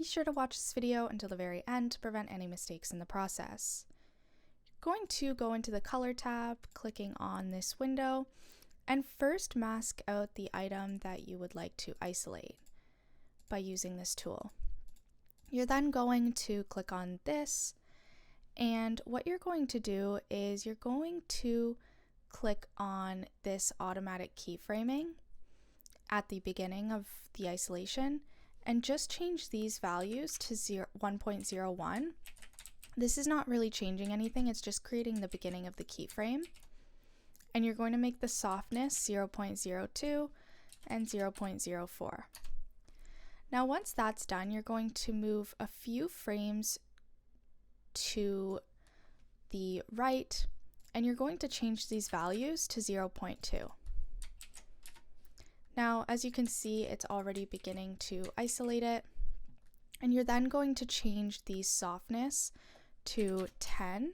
sure to watch this video until the very end to prevent any mistakes in the process. You're going to go into the Color tab, clicking on this window, and first mask out the item that you would like to isolate by using this tool. You're then going to click on this, and what you're going to do is you're going to click on this automatic keyframing at the beginning of the isolation and just change these values to 1.01. This is not really changing anything, it's just creating the beginning of the keyframe. And you're going to make the softness 0.02 and 0.04. Now once that's done, you're going to move a few frames to the right, and you're going to change these values to 0.2. Now, as you can see, it's already beginning to isolate it, and you're then going to change the softness to 10